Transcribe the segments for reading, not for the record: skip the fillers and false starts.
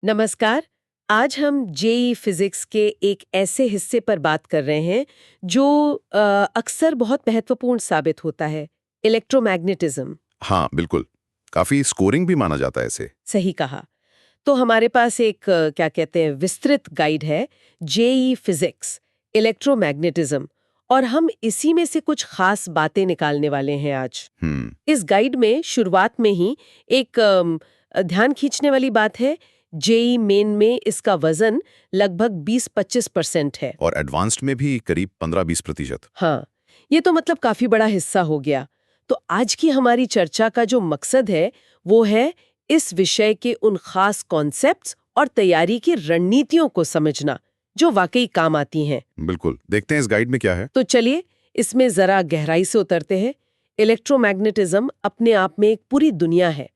नमस्कार। आज हम जेई फिजिक्स के एक ऐसे हिस्से पर बात कर रहे हैं जो अक्सर बहुत महत्वपूर्ण साबित होता है, इलेक्ट्रोमैग्नेटिज्म। हाँ, बिल्कुल। काफ़ी स्कोरिंग भी माना जाता है इसे। सही कहा। तो हमारे पास एक क्या कहते हैं विस्तृत गाइड है, जेई फिजिक्स, इलेक्ट्रोमैग्नेटिज्म, और हम इसी में से कुछ खास बातें निकालने वाले हैं आज। हुँ, इस गाइड में शुरुआत में ही एक ध्यान खींचने वाली बात है, जेई मेन में इसका वजन लगभग 20-25% है। और एडवांस्ड में भी करीब 15-20%। हाँ, ये तो मतलब काफी बड़ा हिस्सा हो गया। तो आज की हमारी चर्चा का जो मकसद है, वो है इस विषय के उन खास कॉन्सेप्ट्स और तैयारी की रणनीतियों को समझना, जो वाकई काम आती हैं। बिल्कुल। देखते हैं इस गाइड में क्या है? तो चलिए, इसमें जरा गहराई से उतरते हैं। इलेक्ट्रोमैग्नेटिज्म अपने आप में एक पूरी दुनिया है।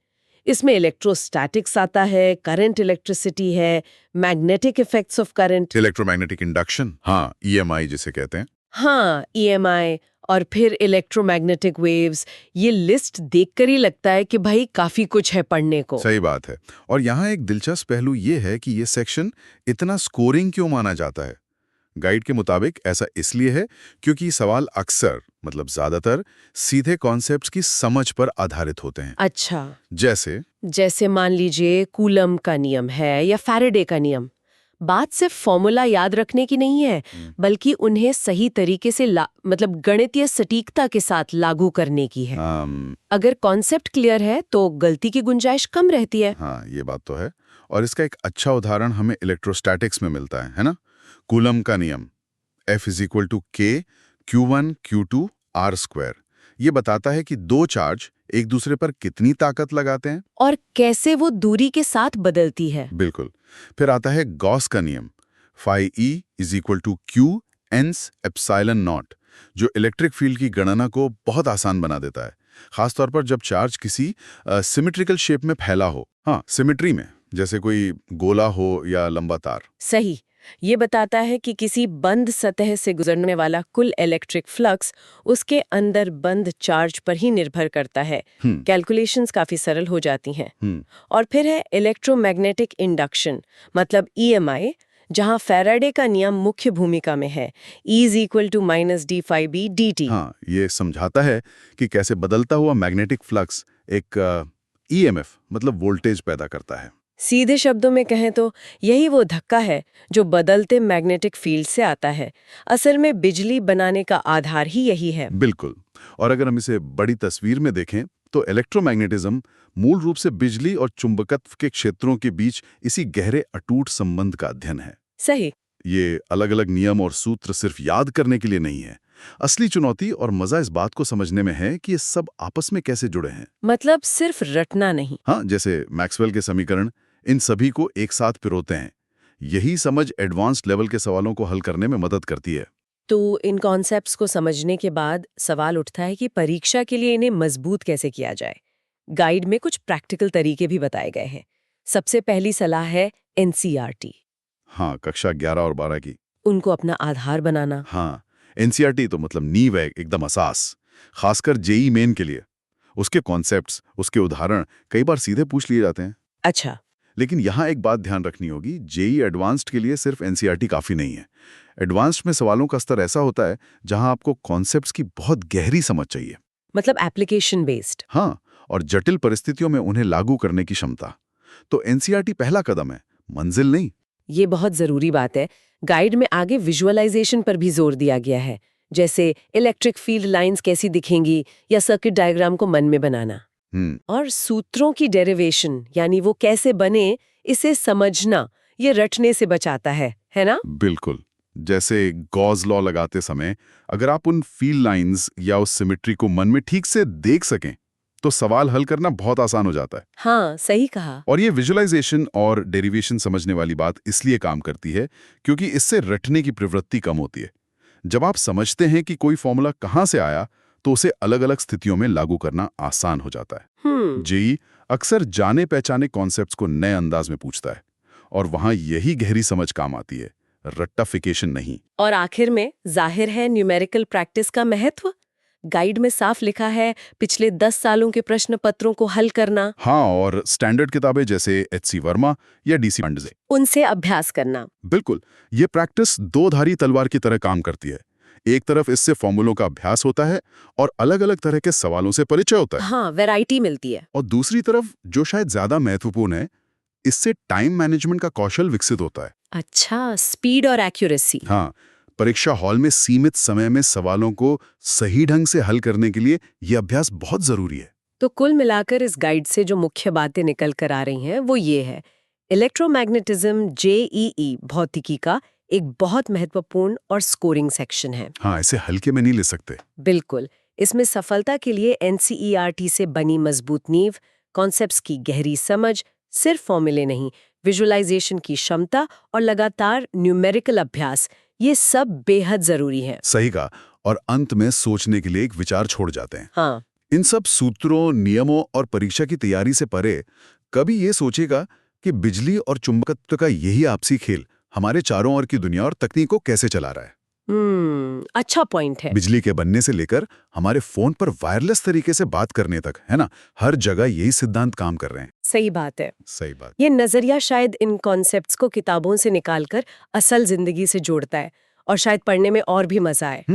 इसमें इलेक्ट्रोस्टैटिक्स आता है, करंट इलेक्ट्रिसिटी है, magnetic effects of current, electromagnetic induction, हाँ, ईएमआई जिसे कहते हैं। हाँ, ईएमआई, और फिर इलेक्ट्रोमैग्नेटिक वेव्स। ये लिस्ट देखकर ही लगता है कि भाई काफी कुछ है पढ़ने को। सही बात है। और यहाँ एक दिलचस्प पहलू ये है कि ये सेक्शन इतना स्कोरिंग क्यों माना जाता है? गाइड के मुताबिक ऐसा इसलिए है क्योंकि सवाल अक्सर, मतलब ज़्यादातर, सीधे कॉन्सेप्ट्स की समझ पर आधारित होते हैं। अच्छा, जैसे जैसे मान लीजिए कूलम का नियम है या फैराडे का नियम। बात सिर्फ फॉर्मूला याद रखने की नहीं है, बल्कि उन्हें सही तरीके से मतलब गणितीय सटीकता के साथ लागू करने की है। अगर कॉन्सेप्ट क्लियर है तो गलती की गुंजाइश कम रहती है। हाँ, ये बात तो है। और इसका एक अच्छा उदाहरण हमें इलेक्ट्रोस्टैटिक्स में मिलता है ना? कूलम का नियम, F इज इक्वल टू के Q1 Q2 R स्क्वायर। ये बताता है कि दो चार्ज एक दूसरे पर कितनी ताकत लगाते हैं। और कैसे वो दूरी के साथ बदलती है। बिल्कुल। फिर आता है गॉस का नियम, phi E is equal to q एन्स एप्साइलन नॉट, जो इलेक्ट्रिक फील्ड की गणना को बहुत आसान बना देता है, खासतौर पर जब चार्ज किसी सिमेट्रिकल शेप में फैला हो। हाँ, सिमेट्री में, जैसे कोई गोला हो या लंबा तार। सही। ये बताता है कि किसी बंद सतह से गुजरने वाला कुल इलेक्ट्रिक फ्लक्स उसके अंदर बंद चार्ज पर ही निर्भर करता है। कैलकुलेशंस काफी सरल हो जाती हैं। और फिर है इलेक्ट्रोमैग्नेटिक इंडक्शन, मतलब ईएमआई, जहां फैराडे का नियम मुख्य भूमिका में है, E is equal to minus D phi B D T. हाँ, ये समझाता है कि कैसे बदलता हुआ मैग्नेटिक फ्लक्स एक ईएमएफ, मतलब वोल्टेज पैदा करता है। सीधे शब्दों में कहें तो यही वो धक्का है जो बदलते मैग्नेटिक फील्ड से आता है। असल में बिजली बनाने का आधार ही यही है। बिल्कुल। और अगर हम इसे बड़ी तस्वीर में देखें तो इलेक्ट्रोमैग्नेटिज्म मूल रूप से बिजली और चुंबकत्व के क्षेत्रों के बीच इसी गहरे अटूट संबंध का अध्ययन है। सही। ये अलग-अलग नियम और सूत्र सिर्फ याद करने के लिए नहीं है। असली चुनौती और मजा इस बात को समझने में है कि ये सब आपस में कैसे जुड़े हैं। मतलब सिर्फ रटना नहीं। हाँ, जैसे मैक्सवेल के समीकरण इन सभी को एक साथ पिरोते हैं। यही समझ एडवांस्ड लेवल के सवालों को हल करने में मदद करती है। तो इन कॉन्सेप्ट्स को समझने के बाद सवाल उठता है कि परीक्षा के लिए इन्हें मजबूत कैसे किया जाए। गाइड में कुछ प्रैक्टिकल तरीके भी बताए गए हैं। सबसे पहली सलाह है एनसीईआरटी। हाँ, कक्षा 11 और 12 की। उनको अपना आधार बनाना। हाँ, एनसीईआरटी तो मतलब नींव है, एकदम असास। खासकर जेई मेन के लिए। उसके कॉन्सेप्ट्स, उसके उदाहरण कई बार सीधे पूछ लिए जाते हैं। अच्छा। लेकिन यहाँ एक बात ध्यान रखनी होगी, जेई एडवांस्ड के लिए सिर्फ एनसीईआरटी काफ़ी नहीं है। एडवांस्ड में सवालों का स्तर ऐसा होता है जहाँ आपको कॉन्सेप्ट्स की बहुत गहरी समझ चाहिए। मतलब एप्लीकेशन बेस्ड। हाँ, और जटिल परिस्थितियों में उन्हें लागू करने की क्षमता। तो एनसीईआरटी पहला कदम है, मंजिल नहीं। ये बहुत जरूरी बात है। गाइड में आगे विजुअलाइजेशन पर भी जोर दिया गया है, जैसे इलेक्ट्रिक फील्ड लाइंस कैसी दिखेंगी या सर्किट डायग्राम को मन में बनाना। और सूत्रों की डेरिवेशन, यानी वो कैसे बने, इसे समझना ये रटने से बचाता है ना? बिल्कुल। जैसे गॉस लॉ लगाते समय अगर आप उन फील्ड लाइंस या उस सिमेट्री को मन में ठीक से देख सकें तो सवाल हल करना बहुत आसान हो जाता है। हाँ, सही कहा। और ये विजुअलाइजेशन और डेरिवेशन समझने वाली बात इसलिए काम करती है क्योंकि इससे रटने की प्रवृत्ति कम होती है। जब आप समझते हैं कि कोई फॉर्मूला कहाँ से आया तो उसे अलग-अलग स्थितियों में लागू करना आसान हो जाता है। जेईई अक्सर जाने पहचाने कॉन्सेप्ट्स को नए अंदाज में पूछता है और वहां यही गहरी समझ काम आती है, रट्टाफिकेशन नहीं। और आखिर में जाहिर है न्यूमेरिकल प्रैक्टिस का महत्व। गाइड में साफ लिखा है पिछले 10 सालों के प्रश्न पत्रों को हल करना, हाँ, और स्टैंडर्ड किताबें जैसे एच.सी. वर्मा या डी.सी. पांडे। उनसे अभ्यास करना। बिल्कुल, ये प्रैक्टिस दो धारी तलवार की तरह काम करती है। एक तरफ इससे फॉर्मूलों का अभ्यास होता है और अलग-अलग तरह के सवालों से परिचय होता है। हाँ, वैरायटी मिलती है। और दूसरी तरफ, जो शायद ज्यादा महत्वपूर्ण है, इससे टाइम मैनेजमेंट का कौशल विकसित होता है। अच्छा, स्पीड और एक्यूरेसी। हाँ, परीक्षा हॉल में सीमित समय में सवालों को सही ढंग से हल करने के लिए यह अभ्यास बहुत जरूरी है। तो कुल मिलाकर इस गाइड से जो मुख्य बातें निकल कर आ रही हैं वो ये है, इलेक्ट्रोमैग्नेटिज्म जेईई भौतिकी का एक बहुत महत्वपूर्ण और स्कोरिंग सेक्शन है। हाँ, इसे हल्के में नहीं ले सकते। बिल्कुल, इसमें सफलता के लिए एनसीईआरटी से बनी मजबूत नींव, कॉन्सेप्ट्स की गहरी समझ, सिर्फ फॉर्मूले नहीं, विजुअलाइजेशन की क्षमता और लगातार न्यूमेरिकल अभ्यास, ये सब बेहद जरूरी है। सही कहा। और अंत में सोचने के लिए एक विचार छोड़ जाते हैं। हाँ, इन सब सूत्रों, नियमों और परीक्षा की तैयारी से परे कभी ये सोचेगा कि बिजली और चुंबकत्व का यही आपसी खेल हमारे चारों ओर की दुनिया और तकनीक को कैसे चला रहा है। अच्छा पॉइंट है। बिजली के बनने से लेकर हमारे फोन पर वायरलेस तरीके से बात करने तक, है ना, हर जगह यही सिद्धांत काम कर रहे हैं। सही बात है। सही बात। ये नजरिया शायद इन कॉन्सेप्ट्स को किताबों से निकालकर असल जिंदगी से जोड़ता है और शायद पढ़ने में और भी मजा आए।